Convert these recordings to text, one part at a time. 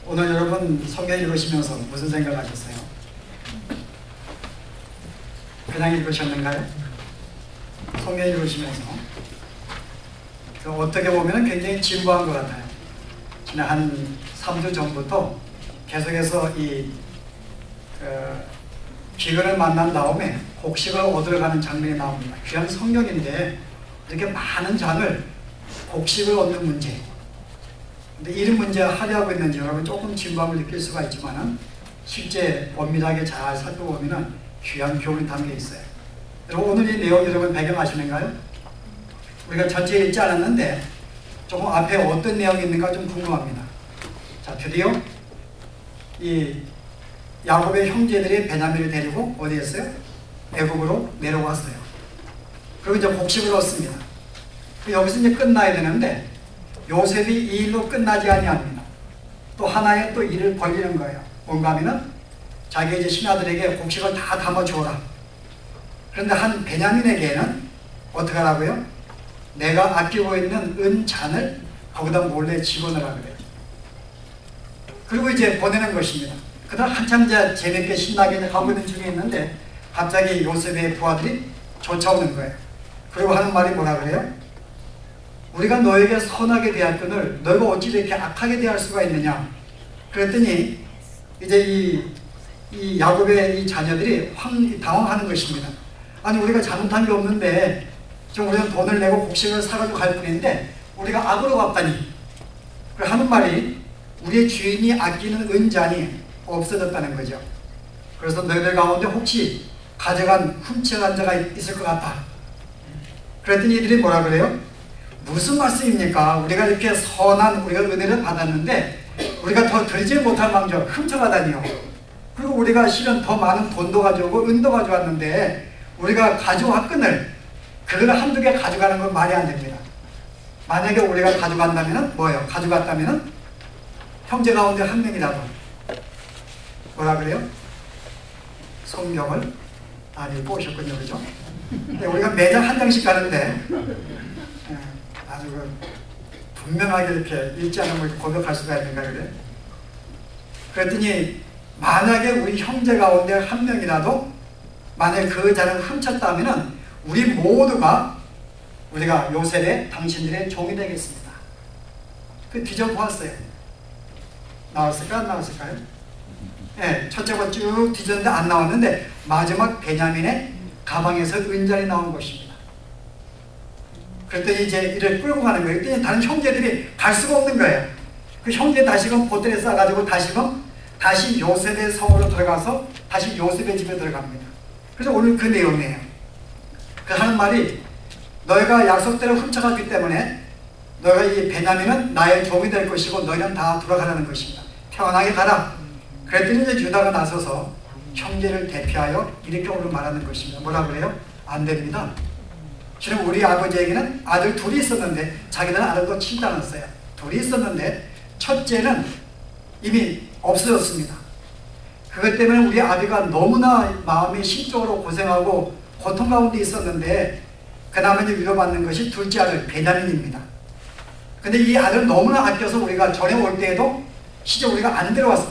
오늘 여러분 성경 읽으시면서 무슨 생각하셨어요? 그냥 읽으셨는가요? 성경 읽으시면서 어떻게 보면 굉장히 진부한 것 같아요. 지난 한 3주 전부터 계속해서 이 기근을 만난 다음에 곡식을 얻으러 가는 장면이 나옵니다. 귀한 성경인데 이렇게 많은 장을 곡식을 얻는 문제, 근데 이런 문제가 하려고 있는지 여러분 조금 진부함을 느낄 수가 있지만은 실제 엄밀하게 잘 살펴보면은 귀한 교훈이 담겨 있어요. 여러분 오늘 이 내용 여러분 배경하시는가요? 우리가 전체 읽지 않았는데 조금 앞에 어떤 내용이 있는가 좀 궁금합니다. 자, 드디어 이 야곱의 형제들이 베냐민을 데리고 어디 했어요? 애굽으로 내려왔어요. 그리고 이제 곡식을 얻습니다. 여기서 이제 끝나야 되는데 요셉이 이 일로 끝나지 아니합니다. 또 하나의 또 일을 벌리는 거예요. 뭔가 하면은 자기 이제 신하들에게 곡식을 다 담아주어라. 그런데 한 베냐민에게는 어떻게 하라고요? 내가 아끼고 있는 은잔을 거기다 몰래 집어넣으라 그래요. 그리고 이제 보내는 것입니다. 그다음 한참 이제 재밌게 신나게 가고 있는 중에 있는데 갑자기 요셉의 부하들이 쫓아오는 거예요. 그리고 하는 말이 뭐라 그래요? 우리가 너에게 선하게 대할거늘 너희가 어찌 이렇게 악하게 대할 수가 있느냐. 그랬더니 이제 이 야곱의 이 자녀들이 당황하는 것입니다. 아니 우리가 잘못한 게 없는데 지금 우리는 돈을 내고 곡식을 사가지고 갈 뿐인데 우리가 악으로 갚다니. 하는 말이 우리의 주인이 아끼는 은잔이 없어졌다는 거죠. 그래서 너희들 가운데 혹시 훔쳐간 자가 있을 것 같다. 그랬더니 이들이 뭐라 그래요? 무슨 말씀입니까? 우리가 이렇게 선한 우리가 은혜를 받았는데 우리가 더 들지 못할 망정 훔쳐가다니요. 그리고 우리가 실은 더 많은 돈도 가져오고 은도 가져왔는데 우리가 가져왔거늘 그걸 한두 개 가져가는 건 말이 안 됩니다. 만약에 우리가 가져간다면 뭐예요? 가져갔다면 형제 가운데 한 명이라도 뭐라 그래요? 성경을 읽어오셨군요. 그죠? 우리가 매장 한 장씩 가는데 아주 분명하게 이렇게 읽지 않은 걸 고백할 수가 있는가 그래? 그랬더니 만약에 우리 형제 가운데 한 명이라도 만약에 그 잔을 훔쳤다면 우리 모두가 우리가 요셉의 당신들의 종이 되겠습니다. 그 뒤져보았어요. 나왔을까 안 나왔을까요? 네, 첫째 번 쭉 뒤졌는데 안 나왔는데 마지막 베냐민의 가방에서 은잔이 나온 것입니다. 그랬더니 이제 이를 끌고 가는 거예요. 그랬더니 다른 형제들이 갈 수가 없는 거예요. 그 형제 다시금 보따리에 싸가지고 다시 요셉의 성으로 들어가서 다시 요셉의 집에 들어갑니다. 그래서 오늘 그 내용이에요. 그 하는 말이 너희가 약속대로 훔쳐갔기 때문에 너희가 이 베냐민은 나의 종이 될 것이고 너희는 다 돌아가라는 것입니다. 평안하게 가라. 그랬더니 이제 유다가 나서서 형제를 대표하여 이렇게 오늘 말하는 것입니다. 뭐라 그래요? 안 됩니다. 지금 우리 아버지에게는 아들 둘이 있었는데 자기들은 아들도 치지 않았어요. 둘이 있었는데 첫째는 이미 없어졌습니다. 그것 때문에 우리 아비가 너무나 마음이 심적으로 고생하고 고통 가운데 있었는데 그나마 이제 위로받는 것이 둘째 아들 베냐민입니다. 근데 이 아들은 너무나 아껴서 우리가 전에 올 때에도 실제 우리가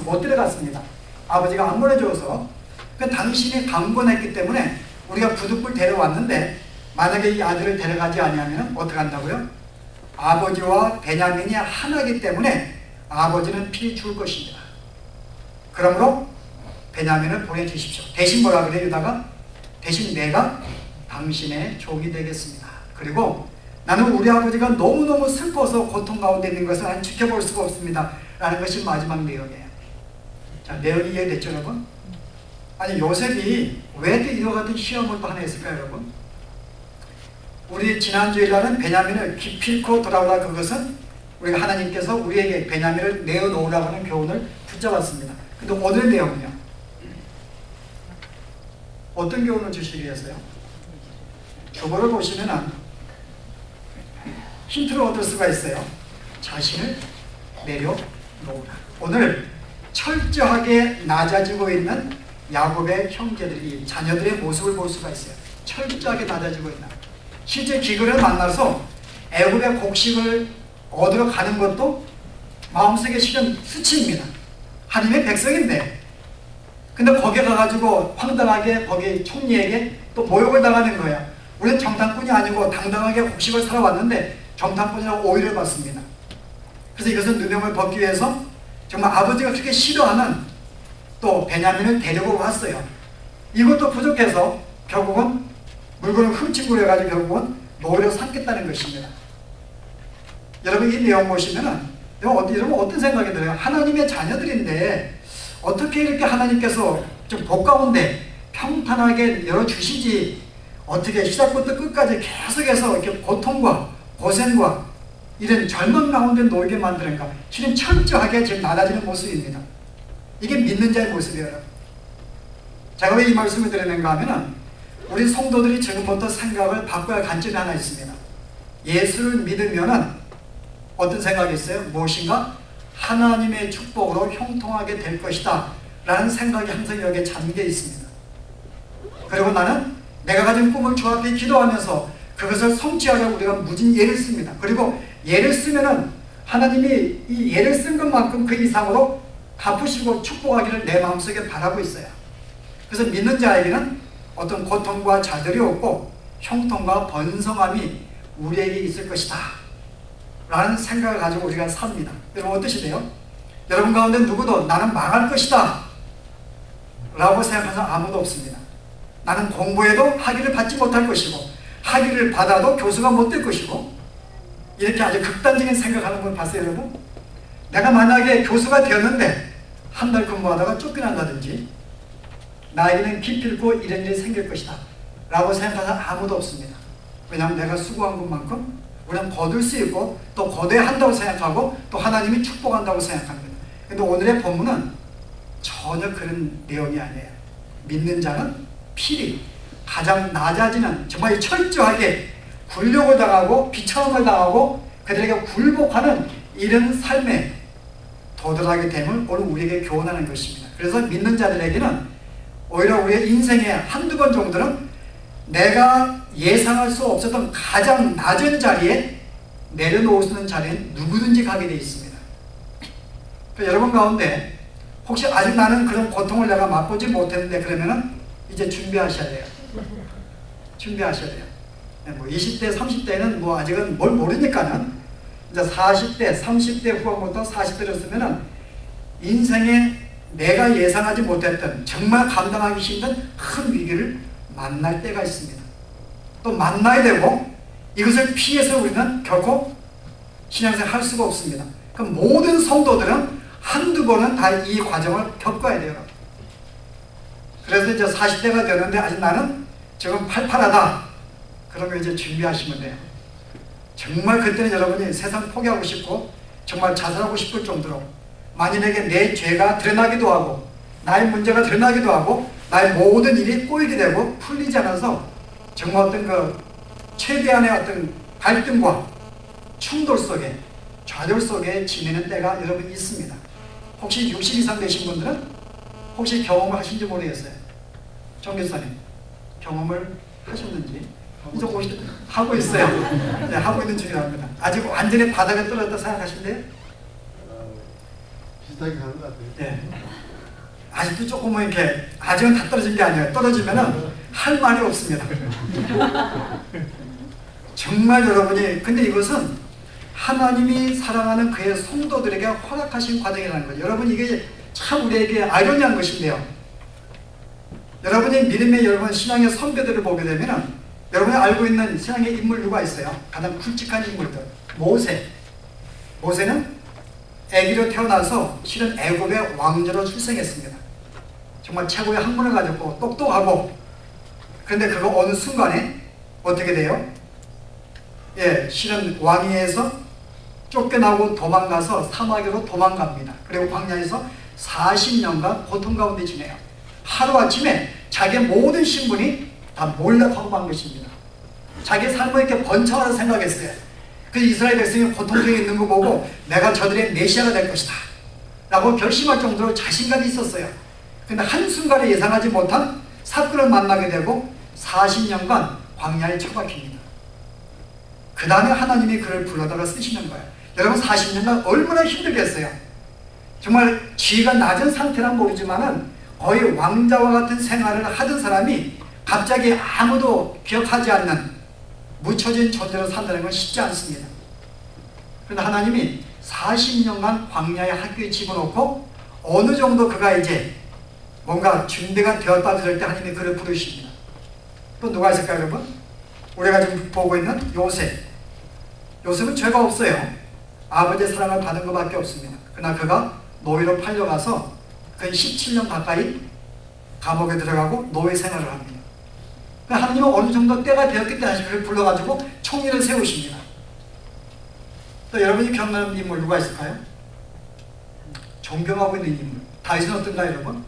못 데려갔습니다. 아버지가 안 보내줘서 당신이 강권했기 때문에 우리가 부득불 데려왔는데 만약에 이 아들을 데려가지 아니하면 어떻게 한다고요? 아버지와 베냐민이 하나이기 때문에 아버지는 필히 죽을 것입니다. 그러므로 베냐민을 보내주십시오. 대신 뭐라 그래요? 유다가? 대신 내가 당신의 종이 되겠습니다. 그리고 나는 우리 아버지가 너무너무 슬퍼서 고통 가운데 있는 것을 나는 지켜볼 수가 없습니다. 라는 것이 마지막 내용이에요. 자, 내용이 이해됐죠 여러분? 아니 요셉이 왜 이와 같은 시험을 또 하나 했을까요 여러분? 우리 지난주일날은 베냐민을 기필코 돌아오라 그것은 우리가 하나님께서 우리에게 베냐민을 내어놓으라고 하는 교훈을 붙잡았습니다. 근데 오늘 내용은요? 어떤 교훈을 주시기 위해서요? 주보를 보시면은 힌트를 얻을 수가 있어요. 자신을 내려놓으라. 오늘 철저하게 낮아지고 있는 야곱의 형제들이 자녀들의 모습을 볼 수가 있어요. 철저하게 낮아지고 있는. 실제 기근을 만나서 애굽의 곡식을 얻으러 가는 것도 마음속에 실은 수치입니다. 하나님의 백성인데, 근데 거기에 가가지고 황당하게 거기 총리에게 또 모욕을 당하는 거야. 우리는 정탐꾼이 아니고 당당하게 곡식을 살아왔는데 정탐꾼이라고 오해를 받습니다. 그래서 이것은 누명을 벗기 위해서 정말 아버지가 그렇게 싫어하는 또 베냐민을 데리고 왔어요. 이것도 부족해서 결국은 물건을 훔치고 해가지고 결국은 노예로 삼겠다는 것입니다. 여러분 이 내용 보시면은 여러분 어떤 생각이 들어요? 하나님의 자녀들인데 어떻게 이렇게 하나님께서 좀 복 가운데 평탄하게 열어주시지, 어떻게 시작부터 끝까지 계속해서 이렇게 고통과 고생과 이런 절망 가운데 놓이게 만드는가? 실은 철저하게 지금 낮아지는 모습입니다. 이게 믿는 자의 모습이에요. 제가 왜 이 말씀을 드리는가 하면은 우리 성도들이 지금부터 생각을 바꿔야 할 관점이 하나 있습니다. 예수를 믿으면은 어떤 생각이 있어요? 무엇인가? 하나님의 축복으로 형통하게 될 것이다 라는 생각이 항상 여기에 잠겨 있습니다. 그리고 나는 내가 가진 꿈을 주 앞에 기도하면서 그것을 성취하려고 우리가 무진 예를 씁니다. 그리고 예를 쓰면은 하나님이 이 예를 쓴 것만큼 그 이상으로 갚으시고 축복하기를 내 마음속에 바라고 있어요. 그래서 믿는 자에게는 어떤 고통과 좌절이 없고 형통과 번성함이 우리에게 있을 것이다 라는 생각을 가지고 우리가 삽니다. 여러분 어떠시대요? 여러분 가운데 누구도 나는 망할 것이다 라고 생각하는 사람 아무도 없습니다. 나는 공부해도 학위를 받지 못할 것이고 학위를 받아도 교수가 못 될 것이고, 이렇게 아주 극단적인 생각하는 분 봤어요 여러분? 내가 만약에 교수가 되었는데 한 달 근무하다가 쫓겨난다든지 나에게는 기필코 이런 일이 생길 것이다 라고 생각하는 사람 아무도 없습니다. 왜냐하면 내가 수고한 것만큼 우리는 거둘 수 있고 또 거둬야 한다고 생각하고 또 하나님이 축복한다고 생각합니다. 그런데 오늘의 본문은 전혀 그런 내용이 아니에요. 믿는 자는 필히 가장 낮아지는, 정말 철저하게 굴욕을 당하고 비참함을 당하고 그들에게 굴복하는 이런 삶에 도달하게 됨을 오늘 우리에게 교훈하는 것입니다. 그래서 믿는 자들에게는 오히려 우리의 인생에 한두 번 정도는 내가 예상할 수 없었던 가장 낮은 자리에 내려놓을 수 있는 자리에 누구든지 가게 되어 있습니다. 여러분 가운데 혹시 아직 나는 그런 고통을 내가 맛보지 못했는데 그러면은 이제 준비하셔야 돼요. 준비하셔야 돼요. 뭐 20대, 30대는 뭐 아직은 뭘 모르니까는 이제 40대, 30대 후반부터 40대를 쓰면은 인생에 내가 예상하지 못했던 정말 감당하기 힘든 큰 위기를 만날 때가 있습니다. 또 만나야 되고 이것을 피해서 우리는 결코 신앙생활 할 수가 없습니다. 그럼 모든 성도들은 한두 번은 다 이 과정을 겪어야 돼요. 그래서 이제 40대가 되는데 아직 나는 지금 팔팔하다. 그러면 이제 준비하시면 돼요. 정말 그때는 여러분이 세상 포기하고 싶고 정말 자살하고 싶을 정도로 만인에게 내 죄가 드러나기도 하고 나의 문제가 드러나기도 하고 나의 모든 일이 꼬이게 되고 풀리지 않아서 정말 어떤 그 최대한의 어떤 갈등과 충돌 속에 좌절 속에 지내는 때가 여러분 있습니다. 혹시 60 이상 되신 분들은 혹시 경험을 하신지 모르겠어요. 정 교사님 경험을 하셨는지 이제 하고 있어요. 네, 하고 있는 중이랍니다. 아직 완전히 바닥에 떨어졌다 생각하신대요? 비슷하게 가는 것 같아요. 네. 아직도 조금은 이렇게 아직은 다 떨어진 게 아니에요. 떨어지면은 할 말이 없습니다. 정말 여러분이, 근데 이것은 하나님이 사랑하는 그의 성도들에게 허락하신 과정이라는 거죠. 여러분 이게 참 우리에게 아이러니한 것인데요. 여러분이 믿음의 여러분 신앙의 선배들을 보게 되면 여러분이 알고 있는 신앙의 인물 누가 있어요? 가장 굵직한 인물들. 모세는 아기로 태어나서 실은 애굽의 왕자로 출생했습니다. 정말 최고의 학문을 가졌고 똑똑하고, 그런데 그거 어느 순간에 어떻게 돼요? 예, 실은 왕위에서 쫓겨나고 도망가서 사막으로 도망갑니다. 그리고 광야에서 40년간 고통 가운데 지내요. 하루아침에 자기의 모든 신분이 다 몰락하고 만 것입니다. 자기의 삶을 이렇게 번창하라 생각했어요. 그래서 이스라엘 백성이 고통 중에 있는 거 보고 내가 저들의 메시아가 될 것이다 라고 결심할 정도로 자신감이 있었어요. 근데 한순간에 예상하지 못한 사건을 만나게 되고 40년간 광야에 처박힙니다. 그 다음에 하나님이 그를 불러다가 쓰시는 거예요. 여러분 40년간 얼마나 힘들겠어요. 정말 지위가 낮은 상태란 모르지만은 거의 왕자와 같은 생활을 하던 사람이 갑자기 아무도 기억하지 않는 묻혀진 존재로 산다는 건 쉽지 않습니다. 그런데 하나님이 40년간 광야의 학교에 집어넣고 어느 정도 그가 이제 뭔가 준비가 되었다 그럴 때 하나님이 그를 부르십니다. 또 누가 있을까요, 여러분? 우리가 지금 보고 있는 요셉. 요셉은 죄가 없어요. 아버지의 사랑을 받은 것밖에 없습니다. 그러나 그가 노예로 팔려가서 거의 17년 가까이 감옥에 들어가고 노예 생활을 합니다. 그러니까 하나님은 어느 정도 때가 되었기 때문에 그를 불러가지고 총리를 세우십니다. 또 여러분이 기억나는 인물 누가 있을까요? 존경하고 있는 인물. 다윗은 어떤가요, 여러분?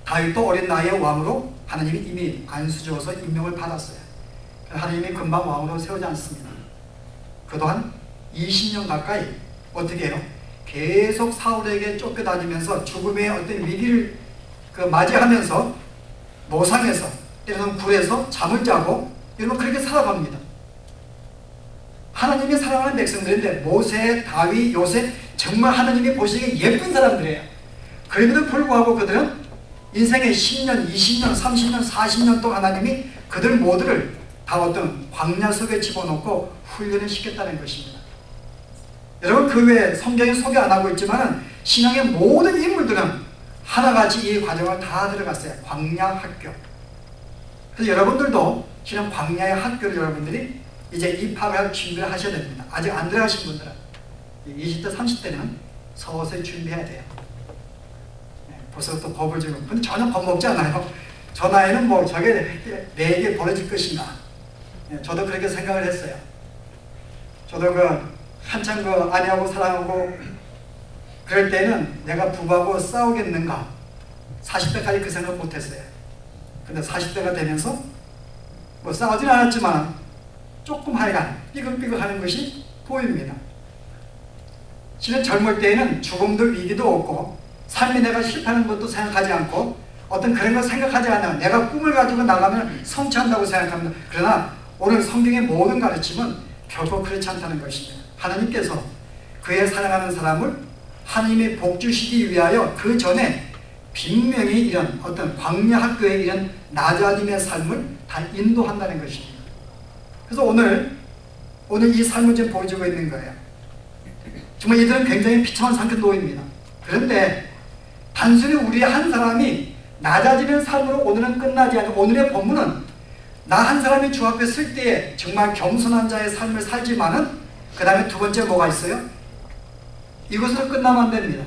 다윗도 어린 나이에 왕으로 하나님이 이미 안수지어서 임명을 받았어요. 하나님이 금방 왕으로 세우지 않습니다. 그동안 20년 가까이 어떻게 해요? 계속 사울에게 쫓겨다니면서 죽음의 어떤 위기를 맞이하면서 노상에서 때로는 굴에서 잠을 자고 여러분 그렇게 살아갑니다. 하나님이 사랑하는 백성들인데 모세, 다윗, 요셉 정말 하나님이 보시기에 예쁜 사람들이에요. 그럼에도 불구하고 그들은 인생의 10년, 20년, 30년, 40년 동안 하나님이 그들 모두를 다 어떤 광야 속에 집어넣고 훈련을 시켰다는 것입니다. 여러분 그 외에 성경에 소개 안 하고 있지만 신앙의 모든 인물들은 하나같이 이 과정을 다 들어갔어요. 광야 학교. 그래서 여러분들도 지금 광야의 학교를 여러분들이 이제 입학할 준비를 하셔야 됩니다. 아직 안 들어가신 분들은 20대, 30대는 서서히 준비해야 돼요. 벌써부터 겁을 주고, 근데 전혀 겁먹지 않아요. 저 나이는 뭐 저게 내게 벌어질 것인가. 저도 그렇게 생각을 했어요. 저도 한참 아내하고 사랑하고 그럴 때는 내가 부부하고 싸우겠는가 40대까지 그 생각 못했어요. 근데 40대가 되면서 뭐 싸우진 않았지만 조금 하여간 삐걱삐걱 하는 것이 보입니다. 실은 젊을 때에는 죽음도 위기도 없고 삶에 내가 실패하는 것도 생각하지 않고 어떤 그런 걸 생각하지 않아요. 내가 꿈을 가지고 나가면 성취한다고 생각합니다. 그러나 오늘 성경의 모든 가르침은 결코 그렇지 않다는 것입니다. 하나님께서 그의 사랑하는 사람을 하나님의 복 주시기 위하여 그 전에 분명히 이런 어떤 광야 학교의 이런 낮아짐의 삶을 다 인도한다는 것입니다. 그래서 오늘 이 삶을 지금 보여주고 있는 거예요. 정말 이들은 굉장히 비참한 상태 놓입니다. 그런데 단순히 우리 한 사람이 낮아지는 삶으로 오늘은 끝나지 않고 오늘의 본문은 나 한 사람이 주 앞에 설 때에 정말 겸손한 자의 삶을 살지만은 그 다음에 두 번째 뭐가 있어요? 이것으로 끝나면 안 됩니다.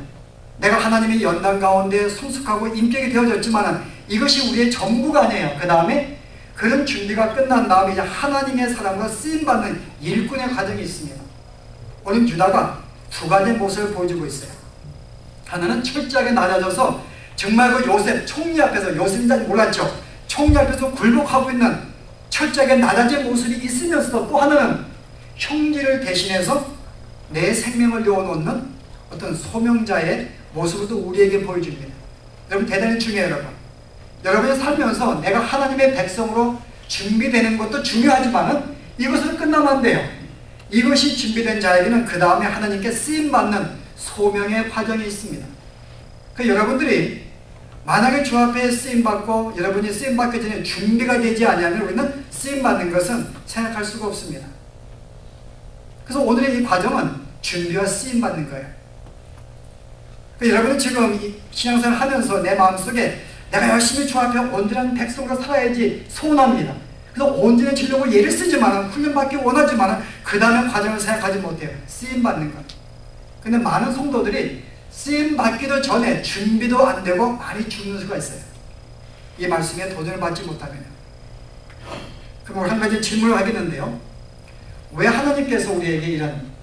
내가 하나님의 연단 가운데 성숙하고 인격이 되어졌지만은 이것이 우리의 전부가 아니에요. 그 다음에 그런 준비가 끝난 다음에 이제 하나님의 사람과 쓰임받는 일꾼의 과정이 있습니다. 오늘 유다가 두 가지의 모습을 보여주고 있어요. 하나는 철저하게 낮아져서 정말 그 요셉 총리 앞에서, 요셉인지 몰랐죠. 총리 앞에서 굴복하고 있는 철저하게 낮아진 모습이 있으면서도 또 하나는 형제를 대신해서 내 생명을 내어놓는 어떤 소명자의 모습도 우리에게 보여줍니다. 여러분 대단히 중요해요. 여러분 여러분이 살면서 내가 하나님의 백성으로 준비되는 것도 중요하지만 이것으로 끝나면 안 돼요. 이것이 준비된 자에게는 그 다음에 하나님께 쓰임받는 소명의 과정이 있습니다. 여러분들이 만약에 주 앞에 쓰임받고 여러분이 쓰임받기 전에 준비가 되지 않으면 우리는 쓰임받는 것은 생각할 수가 없습니다. 그래서 오늘의 이 과정은 준비와 쓰임받는 거예요. 여러분은 지금 이 신앙생활 하면서 내 마음속에 내가 열심히 주 앞에 온전한 백성으로 살아야지 소원합니다. 그래서 온전해지려고 예를 쓰지만 훈련받기 원하지만 그 다음에 과정을 생각하지 못해요. 쓰임받는 것. 근데 많은 성도들이 쓰임받기도 전에 준비도 안 되고 많이 죽는 수가 있어요. 이 말씀에 도전을 받지 못하면요. 그럼 한 가지 질문을 하겠는데요. 왜 하나님께서 우리에게 이런